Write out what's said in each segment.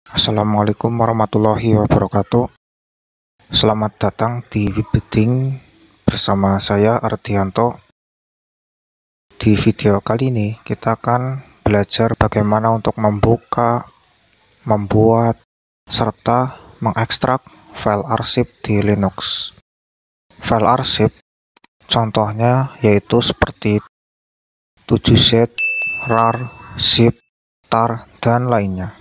Assalamualaikum warahmatullahi wabarakatuh. Selamat datang di Wibeding bersama saya Ardianto. Di video kali ini kita akan belajar bagaimana untuk membuka, membuat, serta mengekstrak file arsip di Linux. File arsip contohnya yaitu seperti 7z, rar, zip, tar, dan lainnya.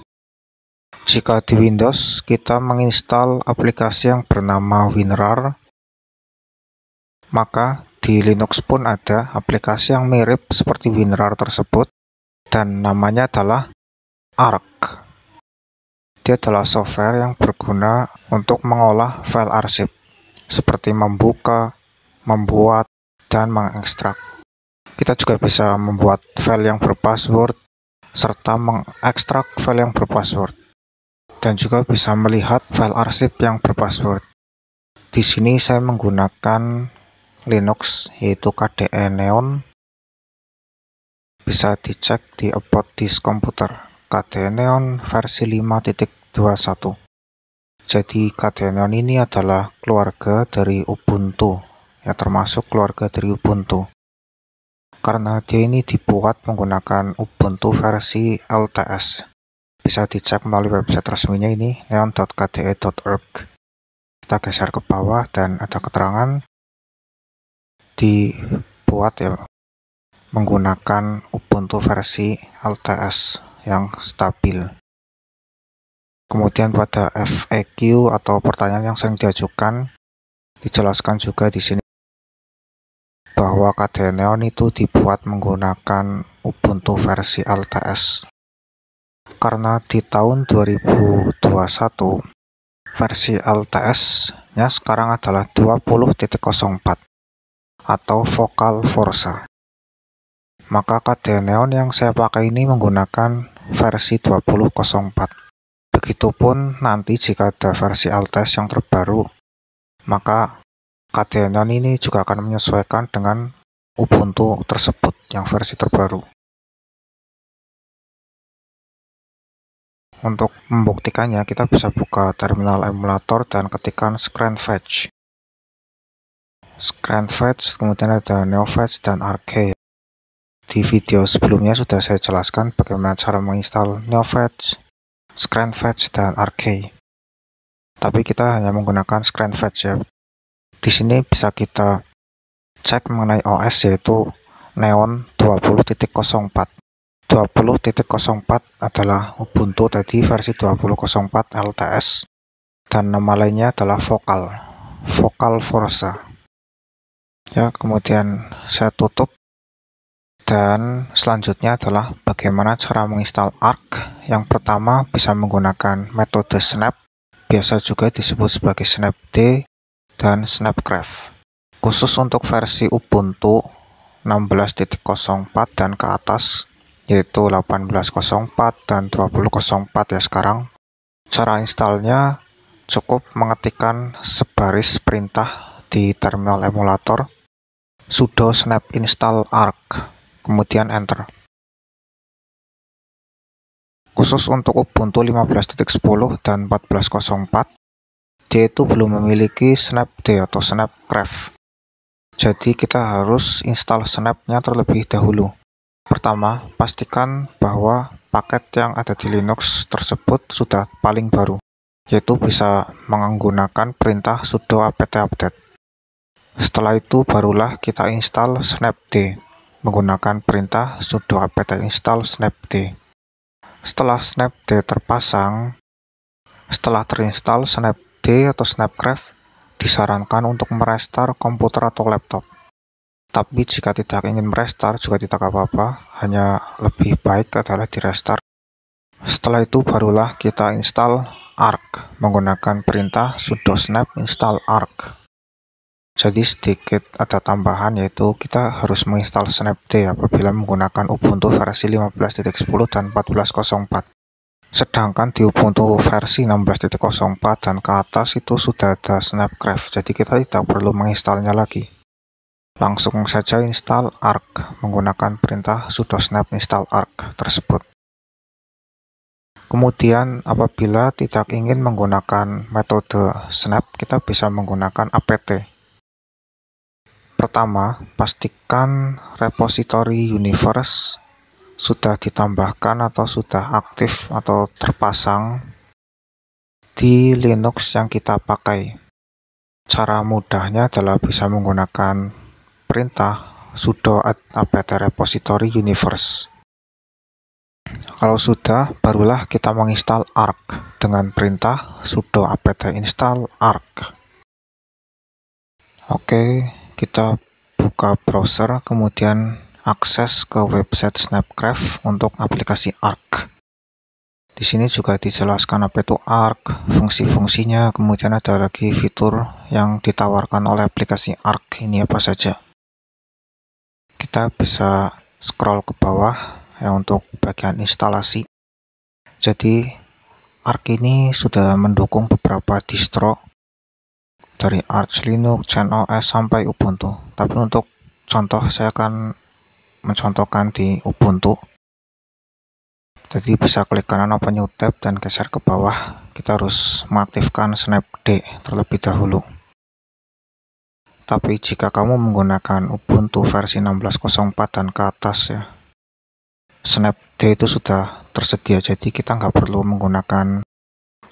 Jika di Windows, kita menginstal aplikasi yang bernama WinRAR, maka di Linux pun ada aplikasi yang mirip seperti WinRAR tersebut, dan namanya adalah Arch. Dia adalah software yang berguna untuk mengolah file arsip, seperti membuka, membuat, dan mengekstrak. Kita juga bisa membuat file yang berpassword, serta mengekstrak file yang berpassword. Dan juga bisa melihat file arsip yang berpassword. Di sini saya menggunakan Linux yaitu KDE Neon. Bisa dicek di About This Computer. KDE Neon versi 5.21. Jadi KDE Neon ini adalah keluarga dari Ubuntu, ya termasuk keluarga dari Ubuntu. Karena dia ini dibuat menggunakan Ubuntu versi LTS. Bisa dicek melalui website resminya ini, neon.kde.org. Kita geser ke bawah dan ada keterangan dibuat ya menggunakan Ubuntu versi LTS yang stabil. Kemudian pada FAQ atau pertanyaan yang sering diajukan, dijelaskan juga di sini bahwa KDE Neon itu dibuat menggunakan Ubuntu versi LTS. Karena di tahun 2021 versi LTS-nya sekarang adalah 20.04 atau Vokal Forza. Maka KDE Neon yang saya pakai ini menggunakan versi 20.04. Begitupun nanti jika ada versi LTS yang terbaru, maka KDE Neon ini juga akan menyesuaikan dengan Ubuntu tersebut yang versi terbaru. Untuk membuktikannya, kita bisa buka terminal emulator dan ketikkan screenfetch. Screenfetch, kemudian ada neofetch dan arcade. Di video sebelumnya sudah saya jelaskan bagaimana cara menginstal neofetch, screenfetch, dan arcade. Tapi kita hanya menggunakan screenfetch ya. Di sini bisa kita cek mengenai OS yaitu Neon 20.04. 20.04 adalah Ubuntu tadi versi 20.04 LTS dan nama lainnya adalah Vokal Forza. Ya, kemudian saya tutup dan selanjutnya adalah bagaimana cara menginstal Arch. Yang pertama bisa menggunakan metode snap, biasa juga disebut sebagai snapd dan snapcraft. Khusus untuk versi Ubuntu 16.04 dan ke atas, yaitu 18.04 dan 20.04 ya sekarang. Cara installnya cukup mengetikkan sebaris perintah di terminal emulator sudo snap install arch, kemudian enter. Khusus untuk Ubuntu 15.10 dan 14.04, dia itu belum memiliki snapd atau snapcraft. Jadi kita harus install snapnya terlebih dahulu. Pertama, pastikan bahwa paket yang ada di Linux tersebut sudah paling baru, yaitu bisa menggunakan perintah sudo apt update. Setelah itu barulah kita install snapd menggunakan perintah sudo apt install snapd. Setelah snapd terpasang, setelah terinstall snapd atau snapcraft, disarankan untuk merestart komputer atau laptop. Tapi jika tidak ingin merestart juga tidak apa-apa, hanya lebih baik adalah di restart. Setelah itu barulah kita install Arch menggunakan perintah sudo snap install Arch. Jadi sedikit ada tambahan, yaitu kita harus menginstal snapd apabila menggunakan Ubuntu versi 15.10 dan 14.04. Sedangkan di Ubuntu versi 16.04 dan ke atas itu sudah ada snapcraft, jadi kita tidak perlu menginstalnya lagi. Langsung saja install Arch menggunakan perintah sudo snap install Arch tersebut. Kemudian apabila tidak ingin menggunakan metode snap, kita bisa menggunakan apt. Pertama, pastikan repository universe sudah ditambahkan atau sudah aktif atau terpasang di Linux yang kita pakai. Cara mudahnya adalah bisa menggunakan perintah sudo apt repository universe. Kalau sudah, barulah kita menginstal arch dengan perintah sudo apt install arch. Oke, kita buka browser, kemudian akses ke website Snapcraft untuk aplikasi arch. Di sini juga dijelaskan apa itu arch, fungsi-fungsinya, kemudian ada lagi fitur yang ditawarkan oleh aplikasi arch ini apa saja. Kita bisa scroll ke bawah ya untuk bagian instalasi. Jadi arch ini sudah mendukung beberapa distro dari Arch Linux, CentOS sampai Ubuntu. Tapi untuk contoh saya akan mencontohkan di Ubuntu. Jadi bisa klik kanan open new tab dan geser ke bawah. Kita harus mengaktifkan snapd terlebih dahulu. Tapi jika kamu menggunakan Ubuntu versi 16.04 dan ke atas ya, snapd itu sudah tersedia. Jadi kita nggak perlu menggunakan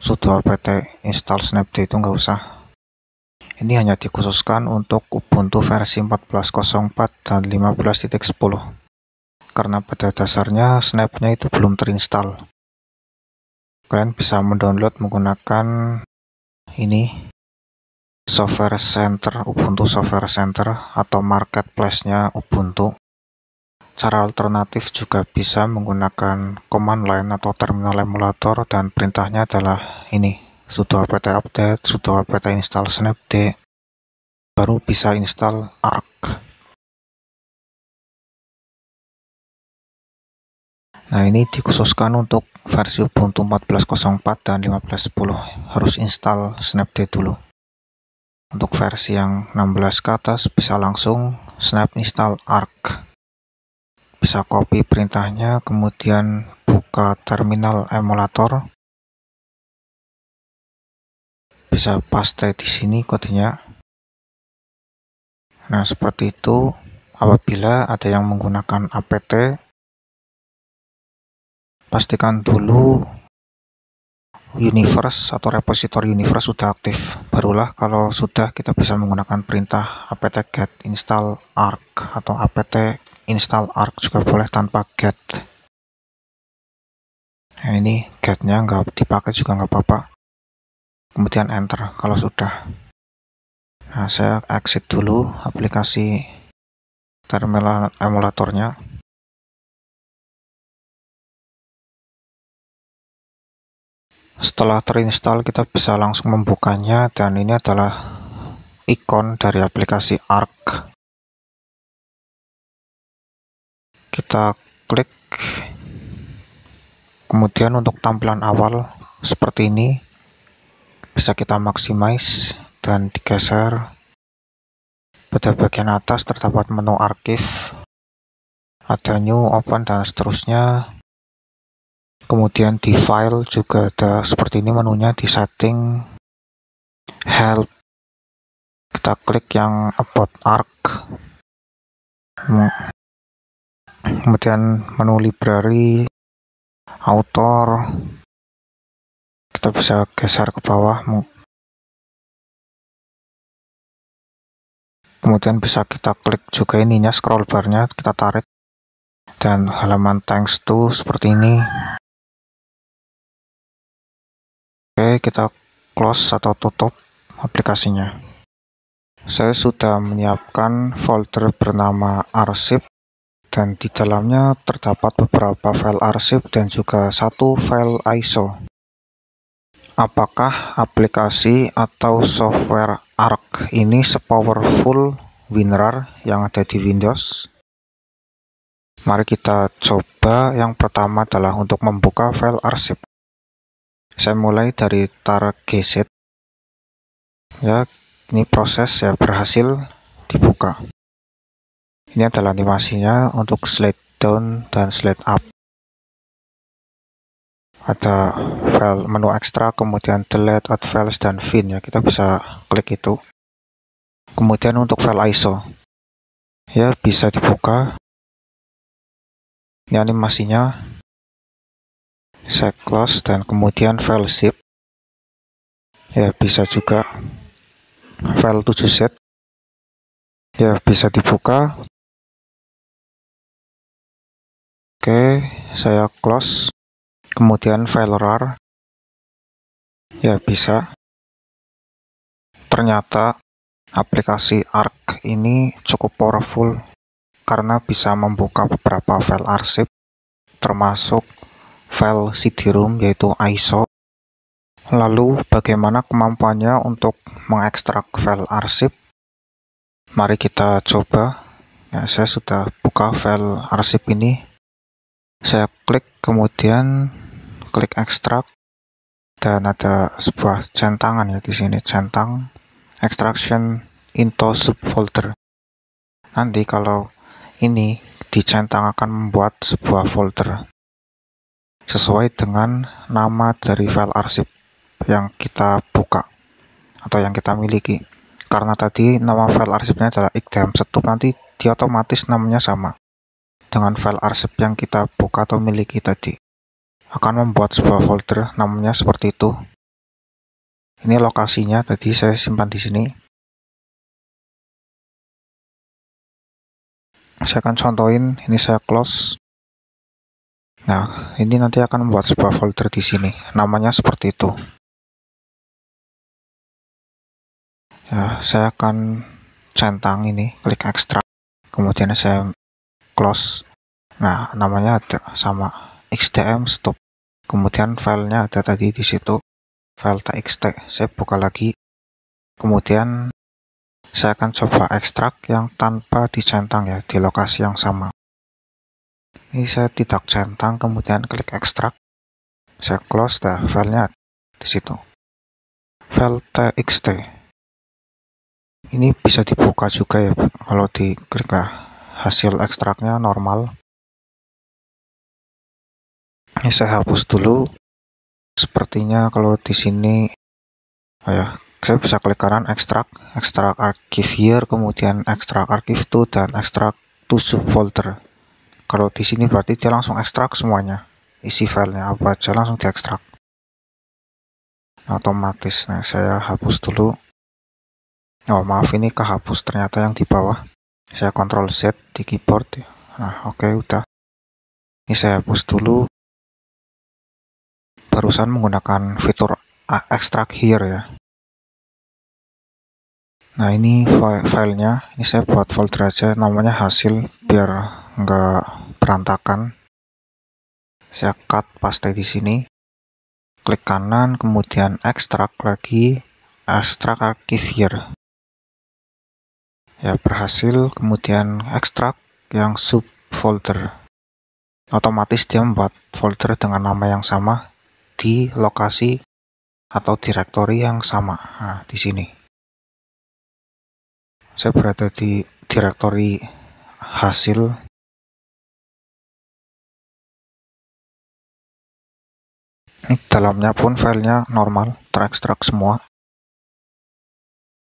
sudo apt install snapd, itu nggak usah. Ini hanya dikhususkan untuk Ubuntu versi 14.04 dan 15.10. Karena pada dasarnya snapnya itu belum terinstall. Kalian bisa mendownload menggunakan ini Software Center, Ubuntu Software Center atau marketplace-nya Ubuntu. Cara alternatif juga bisa menggunakan command line atau terminal emulator dan perintahnya adalah ini sudo apt update, sudo apt install snapd, baru bisa install arch. Nah, ini dikhususkan untuk versi Ubuntu 14.04 dan 15.10, harus install snapd dulu. Untuk versi yang 16 ke atas bisa langsung snap install arch. Bisa copy perintahnya, kemudian buka terminal emulator. Bisa paste di sini kodenya. Nah, seperti itu. Apabila ada yang menggunakan apt, pastikan dulu universe atau repository universe sudah aktif. Barulah kalau sudah kita bisa menggunakan perintah apt-get install arch atau apt install arch juga boleh tanpa get. Nah, ini getnya nggak dipakai juga nggak apa-apa. Kemudian enter kalau sudah. Nah, saya exit dulu aplikasi terminal emulatornya. Setelah terinstall kita bisa langsung membukanya, dan ini adalah ikon dari aplikasi arch. Kita klik, kemudian untuk tampilan awal seperti ini bisa kita maximize dan digeser. Pada bagian atas terdapat menu archive, ada new, open, dan seterusnya. Kemudian di file juga ada seperti ini menunya, di setting, help. Kita klik yang about arch. Kemudian menu library, author. Kita bisa geser ke bawah. Kemudian bisa kita klik juga ininya, scroll barnya kita tarik. Dan halaman thanks to seperti ini. Oke, kita close atau tutup aplikasinya. Saya sudah menyiapkan folder bernama arsip, dan di dalamnya terdapat beberapa file arsip dan juga satu file ISO. Apakah aplikasi atau software arch ini sepowerful WinRAR yang ada di Windows? Mari kita coba. Yang pertama adalah untuk membuka file arsip. Saya mulai dari tar gz. Ya, ini proses ya, berhasil dibuka. Ini adalah animasinya untuk slide down dan slide up. ada file menu ekstrak, kemudian delete, add files, dan fin ya, kita bisa klik itu. Kemudian untuk file ISO ya bisa dibuka, ini animasinya, saya close, dan kemudian file zip ya bisa juga, file 7z ya bisa dibuka. Oke, saya close, kemudian file rar ya bisa. Ternyata aplikasi ARC ini cukup powerful karena bisa membuka beberapa file arsip, termasuk file CD-ROM yaitu ISO. Lalu bagaimana kemampuannya untuk mengekstrak file arsip? Mari kita coba. Ya, saya sudah buka file arsip ini. Saya klik, kemudian klik ekstrak, dan ada sebuah centangan ya di sini, centang extraction into subfolder. Nanti kalau ini dicentang akan membuat sebuah folder sesuai dengan nama dari file arsip yang kita buka atau yang kita miliki. Karena tadi nama file arsipnya adalah xdm1, nanti dia otomatis namanya sama dengan file arsip yang kita buka atau miliki tadi. Akan membuat sebuah folder namanya seperti itu. Ini lokasinya tadi saya simpan di sini. Saya akan contohin, ini saya close. Nah, ini nanti akan membuat sebuah folder di sini. Namanya seperti itu. Ya, saya akan centang ini, klik ekstrak, kemudian saya close. Nah, namanya ada sama xdm stop. Kemudian filenya ada tadi di situ, file txt. Saya buka lagi. Kemudian saya akan coba ekstrak yang tanpa dicentang ya, di lokasi yang sama. Ini saya tidak centang, kemudian klik ekstrak. Saya close, dah filenya di situ. File txt. Ini bisa dibuka juga ya, kalau diklik lah hasil ekstraknya normal. Ini saya hapus dulu. Sepertinya kalau di sini, ya, saya bisa klik kanan ekstrak archive here, kemudian ekstrak archive to, dan ekstrak to subfolder. Kalau di sini berarti dia langsung ekstrak semuanya, isi filenya apa aja langsung diekstrak otomatis. Nah, saya hapus dulu. Oh maaf, ini kehapus ternyata yang di bawah. Saya Ctrl Z di keyboard. Nah oke, udah. Ini saya hapus dulu. Barusan menggunakan fitur extract here ya. Nah ini filenya, ini saya buat folder aja namanya hasil biar nggak berantakan. Saya cut paste di sini, klik kanan, kemudian ekstrak lagi, ekstrak archive here. Ya berhasil, kemudian ekstrak yang subfolder. Otomatis dia membuat folder dengan nama yang sama di lokasi atau direktori yang sama. Nah di sini. Saya berada di direktori hasil. Ini dalamnya pun filenya normal, terekstrak semua.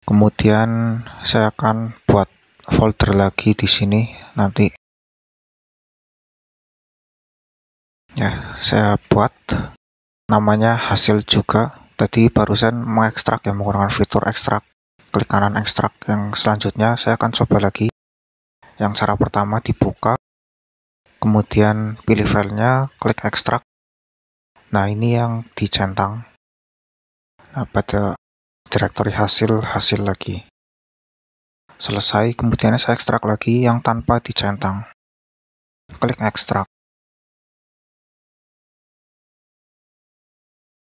Kemudian saya akan buat folder lagi di sini nanti. Ya, saya buat namanya hasil juga. Tadi barusan mengekstrak ya, menggunakan fitur ekstrak. Klik kanan ekstrak. Yang selanjutnya saya akan coba lagi. Yang cara pertama dibuka, kemudian pilih filenya, klik ekstrak. Nah ini yang dicentang. Nah, pada direktori hasil lagi. Selesai, kemudian saya ekstrak lagi yang tanpa dicentang. Klik ekstrak.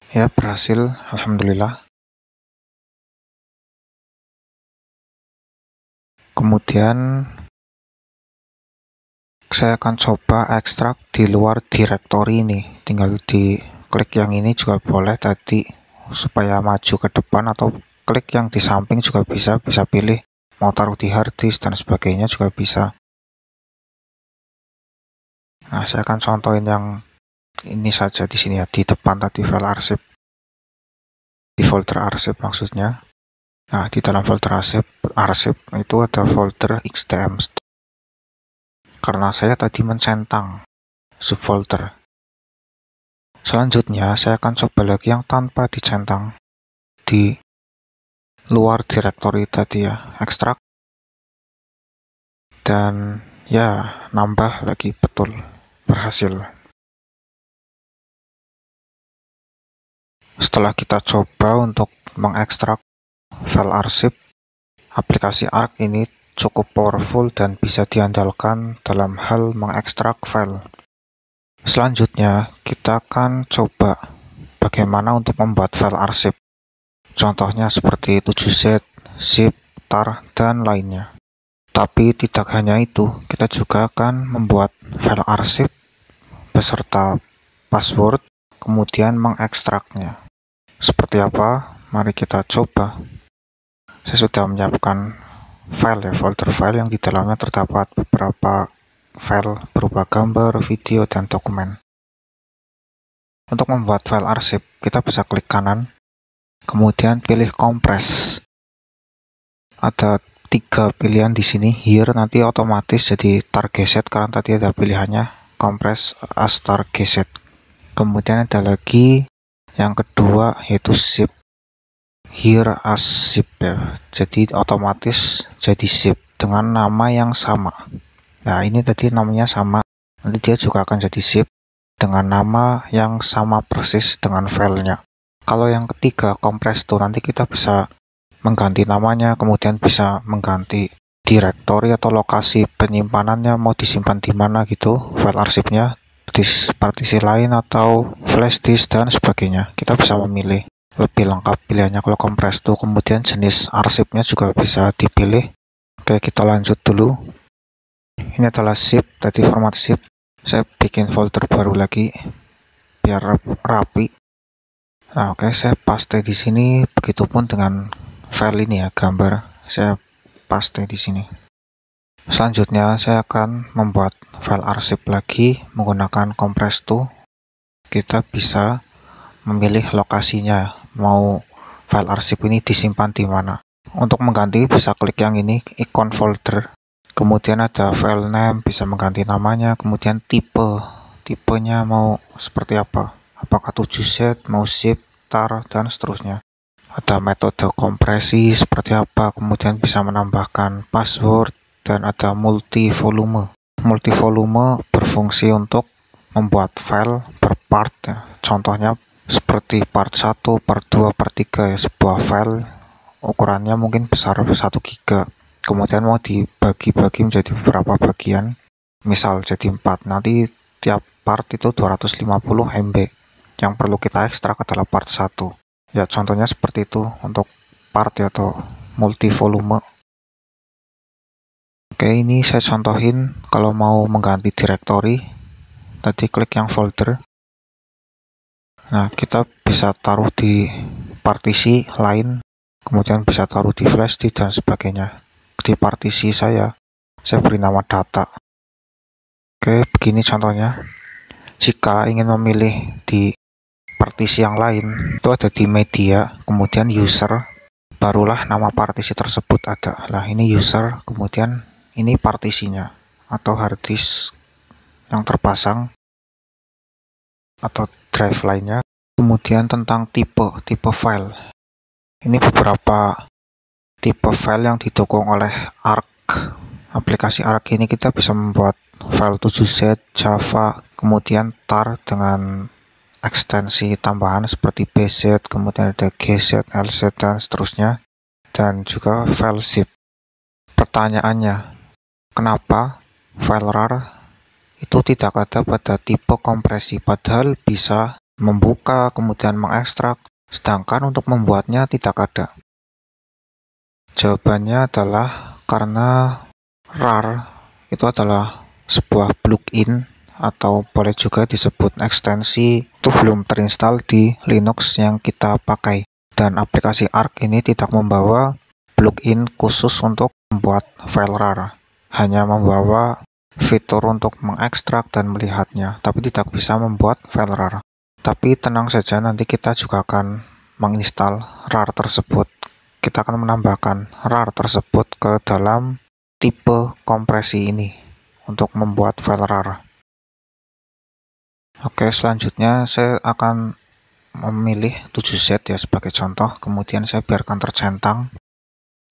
Ya berhasil, alhamdulillah. Kemudian saya akan coba ekstrak di luar direktori ini. Tinggal diklik yang ini juga boleh tadi supaya maju ke depan, atau klik yang di samping juga bisa pilih mau taruh di hard disk dan sebagainya juga bisa. Nah, saya akan contohin yang ini saja di sini ya, di depan tadi file arsip, di folder arsip maksudnya. Nah, di dalam folder arsip itu ada folder xtm. Karena saya tadi mencentang subfolder. Selanjutnya saya akan coba lagi yang tanpa dicentang di luar directory tadi ya, ekstrak, dan ya nambah lagi, betul, berhasil. Setelah kita coba untuk mengekstrak file arsip, aplikasi Arc ini cukup powerful dan bisa diandalkan dalam hal mengekstrak file. Selanjutnya, kita akan coba bagaimana untuk membuat file arsip. Contohnya seperti 7Z, zip, tar, dan lainnya. Tapi tidak hanya itu, kita juga akan membuat file arsip beserta password, kemudian mengekstraknya. Seperti apa? Mari kita coba. Saya sudah menyiapkan file ya, folder file yang di dalamnya terdapat beberapa file berupa gambar, video, dan dokumen. Untuk membuat file arsip, kita bisa klik kanan, kemudian pilih compress. Ada 3 pilihan di sini. Here nanti otomatis jadi tar gz karena tadi ada pilihannya compress as tar gz. Kemudian ada lagi yang kedua yaitu zip. Here as zip ya. Jadi otomatis jadi zip dengan nama yang sama. Nah, ini tadi namanya sama. Nanti dia juga akan jadi zip dengan nama yang sama persis dengan filenya. Kalau yang ketiga compress tuh nanti kita bisa mengganti namanya, kemudian bisa mengganti directory atau lokasi penyimpanannya, mau disimpan di mana gitu file arsipnya, di partisi lain atau flash disk dan sebagainya. Kita bisa memilih lebih lengkap pilihannya kalau compress tuh. Kemudian jenis arsipnya juga bisa dipilih. Oke, kita lanjut dulu. Ini adalah zip, tadi format zip. Saya bikin folder baru lagi biar rapi. Nah, oke, saya paste di sini. Begitupun dengan file ini ya, gambar. Saya paste di sini. Selanjutnya saya akan membuat file arsip lagi menggunakan compress to. Kita bisa memilih lokasinya, mau file arsip ini disimpan di mana. Untuk mengganti bisa klik yang ini, ikon folder. Kemudian ada file name, bisa mengganti namanya, kemudian tipenya mau seperti apa. Apakah 7Z, mau zip, tar, dan seterusnya. Ada metode kompresi seperti apa, kemudian bisa menambahkan password, dan ada multi-volume. Multi-volume berfungsi untuk membuat file per part ya. Contohnya seperti part 1, part 2, part 3 ya, sebuah file ukurannya mungkin besar 1 GB. Kemudian mau dibagi-bagi menjadi beberapa bagian, misal jadi 4, nanti tiap part itu 250 MB. Yang perlu kita ekstrak adalah part 1. Ya, contohnya seperti itu untuk part ya, atau multi volume. Oke, ini saya contohin kalau mau mengganti directory. Tadi klik yang folder. Nah, kita bisa taruh di partisi lain, kemudian bisa taruh di flash disk dan sebagainya. Di partisi saya beri nama data. Oke, begini contohnya. Jika ingin memilih di partisi yang lain, itu ada di media, kemudian user, barulah nama partisi tersebut ada. Nah, ini user, kemudian ini partisinya atau hard disk yang terpasang atau drive lainnya. Kemudian tentang tipe file. Ini beberapa tipe file yang didukung oleh Arc. Aplikasi Arc ini kita bisa membuat file 7Z, Java, kemudian tar dengan ekstensi tambahan seperti BZ, kemudian ada GZ, LZ, dan seterusnya, dan juga file zip. Pertanyaannya, kenapa file RAR itu tidak ada pada tipe kompresi, padahal bisa membuka kemudian mengekstrak, sedangkan untuk membuatnya tidak ada? Jawabannya adalah karena RAR itu adalah sebuah plugin atau boleh juga disebut ekstensi, itu belum terinstall di Linux yang kita pakai, dan aplikasi Arc ini tidak membawa plugin khusus untuk membuat file RAR, hanya membawa fitur untuk mengekstrak dan melihatnya, tapi tidak bisa membuat file RAR. Tapi tenang saja, nanti kita juga akan menginstal RAR tersebut. Kita akan menambahkan RAR tersebut ke dalam tipe kompresi ini untuk membuat file RAR. Oke, selanjutnya saya akan memilih 7Z ya sebagai contoh, kemudian saya biarkan tercentang.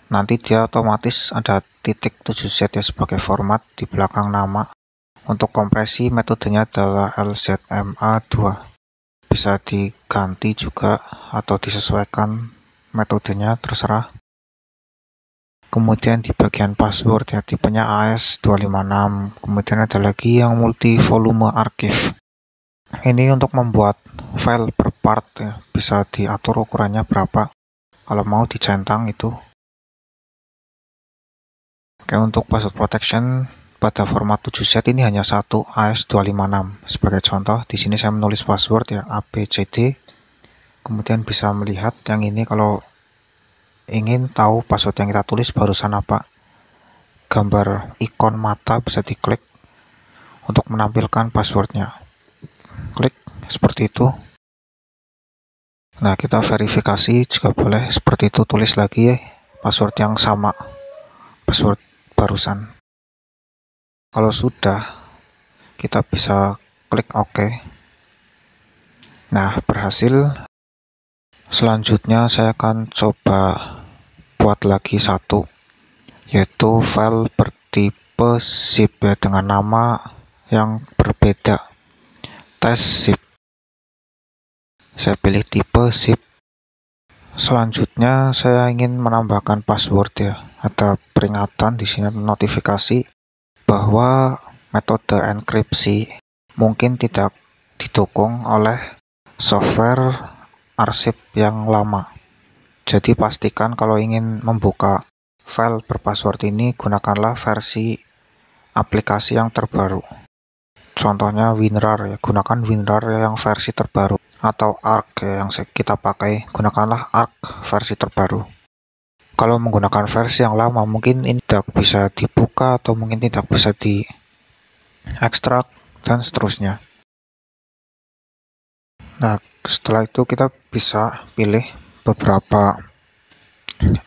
Nanti dia otomatis ada titik 7Z ya sebagai format di belakang nama. Untuk kompresi metodenya adalah LZMA2. Bisa diganti juga atau disesuaikan metodenya, terserah. Kemudian di bagian password ya tipenya AS256. Kemudian ada lagi yang multi volume archive. Ini untuk membuat file per part ya, bisa diatur ukurannya berapa kalau mau dicentang itu. Oke, untuk password protection pada format 7Z ini hanya satu, AS256. Sebagai contoh, di sini saya menulis password ya ABCD. Kemudian bisa melihat yang ini kalau ingin tahu password yang kita tulis barusan apa. Gambar ikon mata bisa diklik untuk menampilkan passwordnya. Klik seperti itu. Nah, kita verifikasi juga boleh seperti itu, tulis lagi ya password yang sama, password barusan. Kalau sudah, kita bisa klik OK. Nah, berhasil. Selanjutnya saya akan coba buat lagi satu, yaitu file bertipe zip ya, dengan nama yang berbeda, test zip. Saya pilih tipe zip. Selanjutnya saya ingin menambahkan password ya. Ada peringatan di sini, notifikasi bahwa metode enkripsi mungkin tidak didukung oleh software arsip yang lama. Jadi pastikan kalau ingin membuka file berpassword ini, gunakanlah versi aplikasi yang terbaru. Contohnya WinRAR ya, gunakan WinRAR yang versi terbaru. Atau Arch ya, yang kita pakai, gunakanlah Arch versi terbaru. Kalau menggunakan versi yang lama mungkin ini tidak bisa dibuka atau mungkin tidak bisa diekstrak dan seterusnya. Nah, setelah itu kita bisa pilih beberapa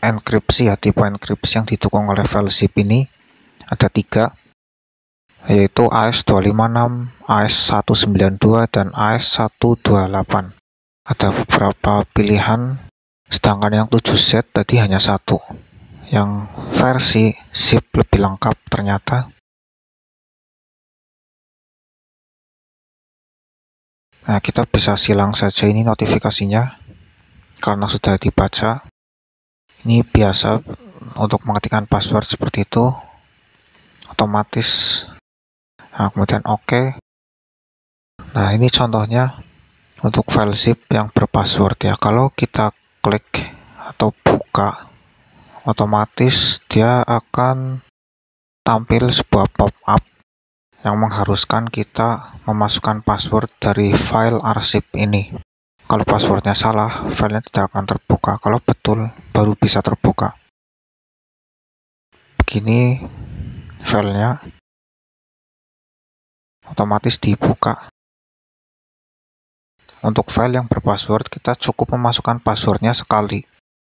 enkripsi ya, tipe enkripsi yang didukung oleh file zip ini. Ada 3, yaitu AS256, AS192, dan AS128. Ada beberapa pilihan, sedangkan yang 7Z tadi hanya satu, yang versi zip lebih lengkap ternyata. Nah, kita bisa silang saja ini notifikasinya karena sudah dibaca. Ini biasa untuk mengetikkan password seperti itu, otomatis. Nah, kemudian OK. Nah, ini contohnya untuk file zip yang berpassword ya. Kalau kita klik atau buka, otomatis dia akan tampil sebuah pop-up yang mengharuskan kita memasukkan password dari file arsip ini. Kalau passwordnya salah, filenya tidak akan terbuka. Kalau betul, baru bisa terbuka. Begini filenya, otomatis dibuka. Untuk file yang berpassword, kita cukup memasukkan passwordnya sekali.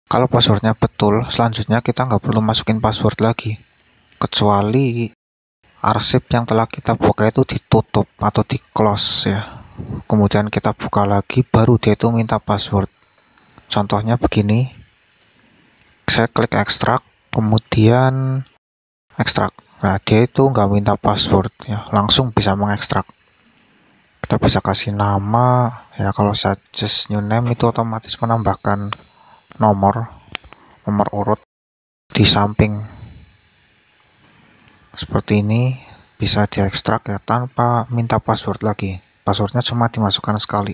Kalau passwordnya betul, selanjutnya kita nggak perlu masukin password lagi. Kecuali arsip yang telah kita buka itu ditutup atau di close ya. Kemudian kita buka lagi, baru dia itu minta password. Contohnya begini. Saya klik ekstrak, kemudian ekstrak. Nah, dia itu nggak minta password ya, langsung bisa mengekstrak. Kita bisa kasih nama ya, kalau suggest new name itu otomatis menambahkan nomor urut di samping. Seperti ini bisa diekstrak ya tanpa minta password lagi. Passwordnya cuma dimasukkan sekali.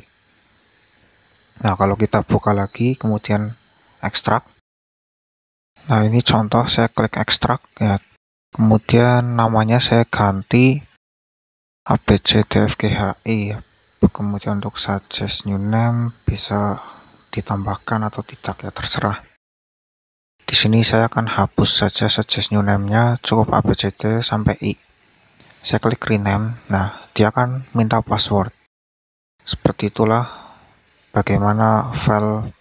Nah, kalau kita buka lagi kemudian ekstrak. Nah, ini contoh saya klik ekstrak ya. Kemudian namanya saya ganti ABCDFGHI ya. Kemudian untuk suggest new name bisa ditambahkan atau tidak ya, terserah. Di sini saya akan hapus saja suggest new name-nya, cukup ABCD sampai I. saya klik rename. Nah, dia akan minta password. Seperti itulah bagaimana file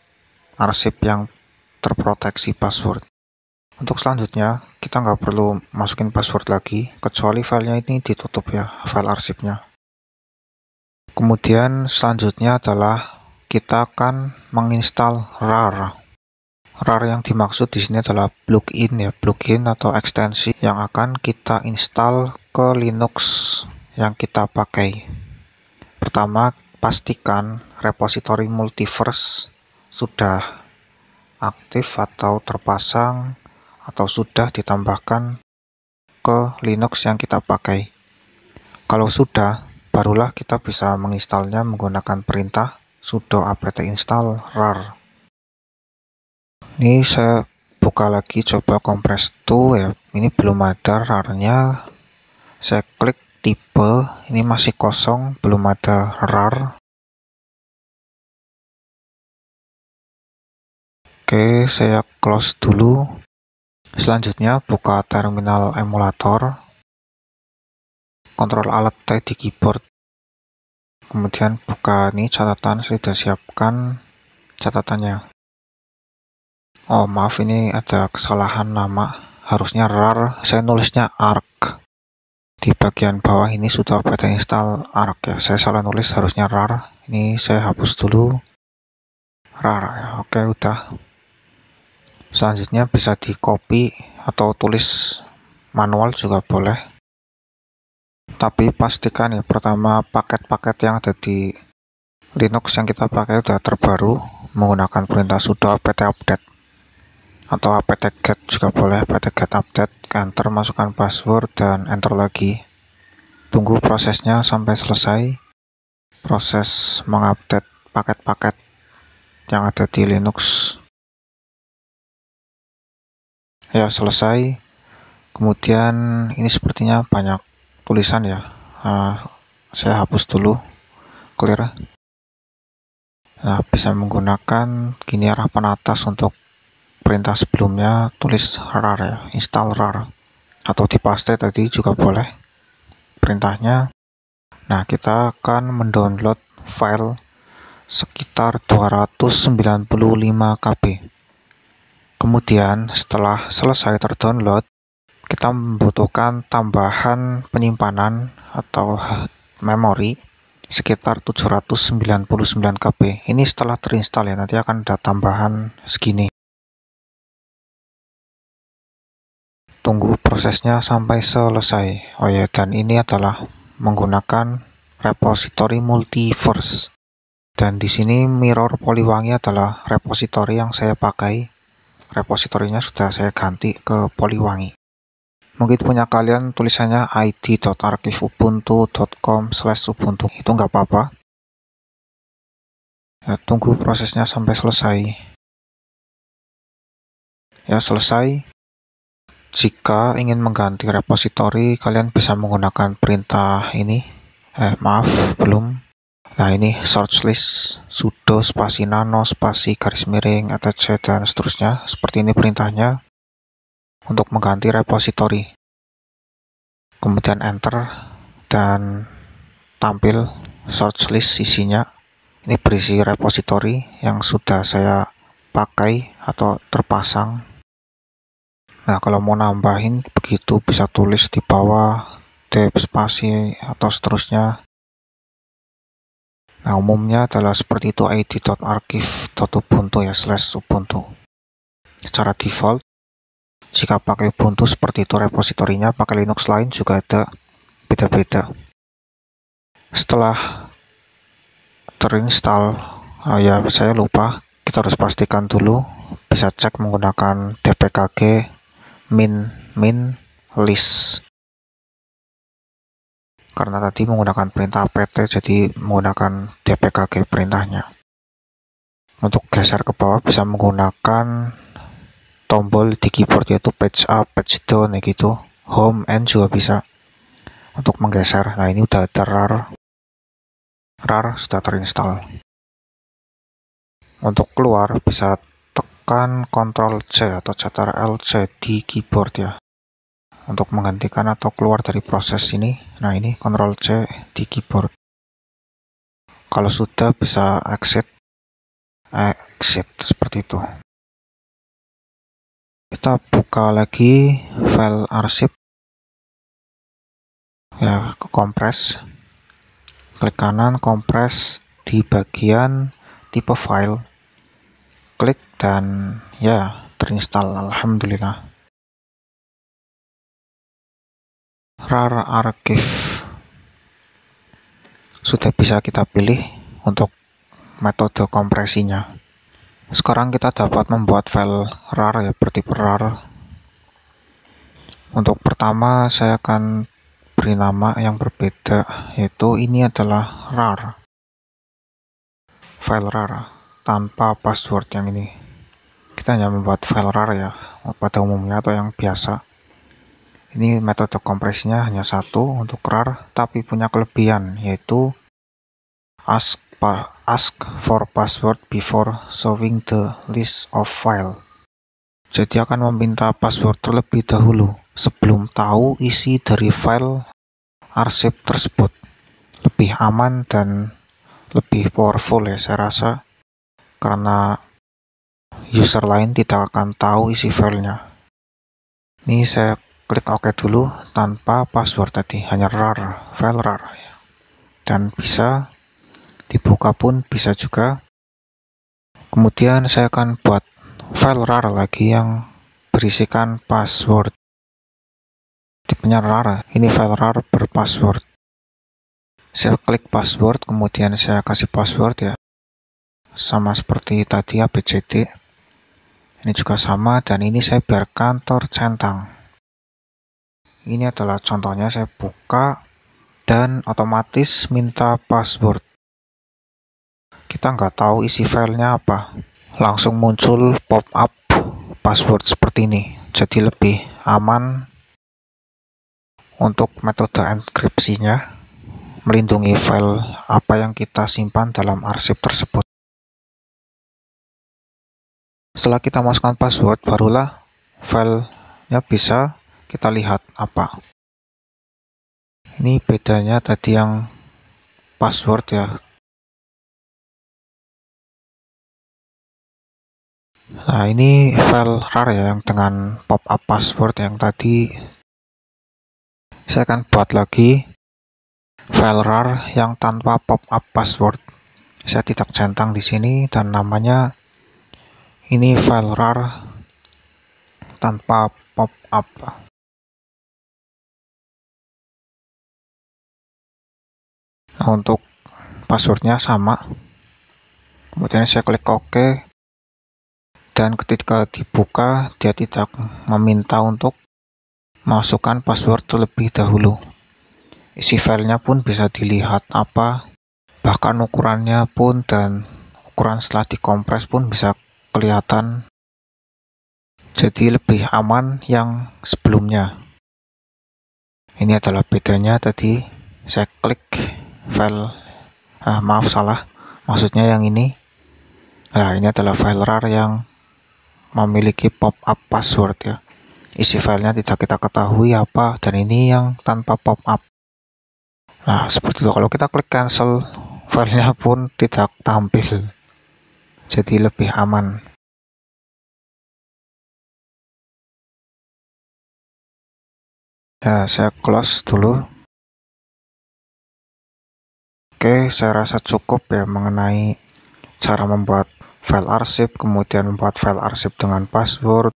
arsip yang terproteksi password. Untuk selanjutnya, kita nggak perlu masukin password lagi, kecuali filenya ini ditutup ya, file arsipnya. Kemudian selanjutnya adalah kita akan menginstal RAR. RAR yang dimaksud di sini adalah plugin ya, plugin atau ekstensi yang akan kita install ke Linux yang kita pakai. Pertama, pastikan repository multiverse sudah aktif atau terpasang atau sudah ditambahkan ke Linux yang kita pakai. Kalau sudah, barulah kita bisa menginstalnya menggunakan perintah sudo apt install rar. Ini saya buka lagi, coba compress2 ya. Ini belum ada rar-nya. Saya klik tipe, ini masih kosong, belum ada rar. Oke, saya close dulu. Selanjutnya buka terminal emulator, Ctrl Alt T di keyboard. Kemudian buka ini catatan, saya sudah siapkan catatannya. Oh maaf, ini ada kesalahan nama, harusnya rar, saya nulisnya arc. Di bagian bawah ini sudah apt install arc ya, saya salah nulis, harusnya rar. Ini saya hapus dulu rar ya. Oke, udah. Selanjutnya bisa di copy atau tulis manual juga boleh, tapi pastikan ya pertama paket-paket yang ada di Linux yang kita pakai sudah terbaru menggunakan perintah sudo apt update atau apt-get juga boleh, apt-get update, enter, masukkan password dan enter lagi. Tunggu prosesnya sampai selesai, proses mengupdate paket-paket yang ada di Linux. Ya, selesai. Kemudian ini sepertinya banyak tulisan ya, saya hapus dulu, clear. Nah, bisa menggunakan gini arah penatas untuk perintah sebelumnya, tulis rar ya, install rar, atau dipaste tadi juga boleh perintahnya. Nah, kita akan mendownload file sekitar 295 KB. Kemudian setelah selesai terdownload, kita membutuhkan tambahan penyimpanan atau memori sekitar 799 KB. Ini setelah terinstall ya, nanti akan ada tambahan segini. Tunggu prosesnya sampai selesai. Oh ya, dan ini adalah menggunakan repository multiverse. Dan di sini mirror Polywangi adalah repository yang saya pakai. Repositorinya sudah saya ganti ke Polywangi. Mungkin punya kalian tulisannya id.archivubuntu.com/ubuntu, itu nggak apa-apa. Ya, tunggu prosesnya sampai selesai. Ya, selesai. Jika ingin mengganti repository, kalian bisa menggunakan perintah ini. Maaf, belum. Nah, ini search list sudo spasi nano spasi garis miring etc dan seterusnya. Seperti ini perintahnya untuk mengganti repository. Kemudian enter dan tampil search list isinya. Ini berisi repository yang sudah saya pakai atau terpasang. Nah, kalau mau nambahin begitu bisa tulis di bawah dep spasi atau seterusnya. Nah, umumnya adalah seperti itu, id.archive.ubuntu ya /ubuntu. Secara default, jika pakai Ubuntu seperti itu repositorinya, pakai Linux lain juga ada beda-beda. Setelah terinstall, ya saya lupa, kita harus pastikan dulu, bisa cek menggunakan dpkg min list. Karena tadi menggunakan perintah apt, jadi menggunakan dpkg perintahnya. Untuk geser ke bawah bisa menggunakan tombol di keyboard yaitu page up, page down ya gitu. Home and juga bisa untuk menggeser. Nah, ini udah ada rar sudah terinstall. Untuk keluar bisa tekan Ctrl C atau Ctrl C di keyboard ya. untuk menggantikan atau keluar dari proses ini. Nah, ini Ctrl C di keyboard. Kalau sudah bisa exit seperti itu. Kita buka lagi file arsip ya, ke kompres, klik kanan, kompres di bagian tipe file, klik dan ya terinstall. Alhamdulillah. RAR archive sudah bisa kita pilih untuk metode kompresinya. Sekarang kita dapat membuat file RAR ya, bertipe RAR. Untuk pertama saya akan beri nama yang berbeda, yaitu ini adalah RAR, file RAR tanpa password. Yang ini kita hanya membuat file RAR ya pada umumnya atau yang biasa. Ini metode kompresinya hanya satu untuk RAR, tapi punya kelebihan, yaitu ask for password before showing the list of file. Jadi akan meminta password terlebih dahulu sebelum tahu isi dari file arsip tersebut. Lebih aman dan lebih powerful ya saya rasa, karena user lain tidak akan tahu isi filenya. Ini saya klik OK dulu tanpa password tadi, hanya RAR, file RAR. Dan bisa dibuka pun bisa juga. Kemudian saya akan buat file RAR lagi yang berisikan password. Tipenya RAR, ini file RAR berpassword. Saya klik password, kemudian saya kasih password ya, sama seperti tadi ABCD. Ini juga sama, dan ini saya biarkan tercentang. Ini adalah contohnya, saya buka dan otomatis minta password. Kita nggak tahu isi filenya apa, langsung muncul pop-up password seperti ini. Jadi lebih aman untuk metode enkripsinya, melindungi file apa yang kita simpan dalam arsip tersebut. Setelah kita masukkan password, barulah filenya bisa kita lihat apa. Ini bedanya tadi yang password ya. Nah, ini file RAR ya, yang dengan pop-up password yang tadi. Saya akan buat lagi file RAR yang tanpa pop-up password. Saya tidak centang di sini dan namanya ini file RAR tanpa pop-up. Nah, untuk passwordnya sama. Kemudian saya klik OK. Dan ketika dibuka, dia tidak meminta untuk masukkan password terlebih dahulu. Isi filenya pun bisa dilihat apa, bahkan ukurannya pun dan ukuran setelah dikompres pun bisa kelihatan. Jadi lebih aman yang sebelumnya. Ini adalah bedanya tadi. Saya klik file, maaf salah, maksudnya yang ini. Nah, ini adalah file RAR yang memiliki pop-up password ya. Isi filenya tidak kita ketahui apa, dan ini yang tanpa pop-up. Nah, seperti itu. Kalau kita klik cancel, filenya pun tidak tampil. Jadi lebih aman. Ya, saya close dulu. Oke, saya rasa cukup ya mengenai cara membuat file arsip, kemudian membuat file arsip dengan password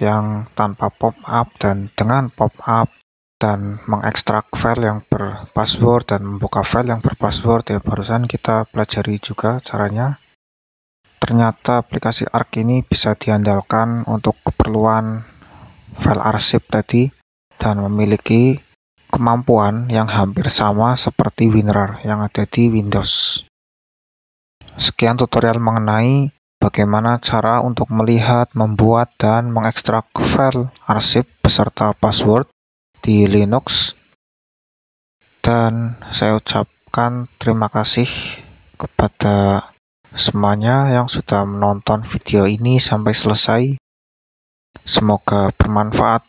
yang tanpa pop-up dan dengan pop-up, dan mengekstrak file yang berpassword dan membuka file yang berpassword ya, barusan kita pelajari juga caranya. Ternyata aplikasi Arc ini bisa diandalkan untuk keperluan file arsip tadi dan memiliki kemampuan yang hampir sama seperti WinRAR yang ada di Windows. Sekian tutorial mengenai bagaimana cara untuk melihat, membuat, dan mengekstrak file arsip beserta password di Linux. Dan saya ucapkan terima kasih kepada semuanya yang sudah menonton video ini sampai selesai. Semoga bermanfaat.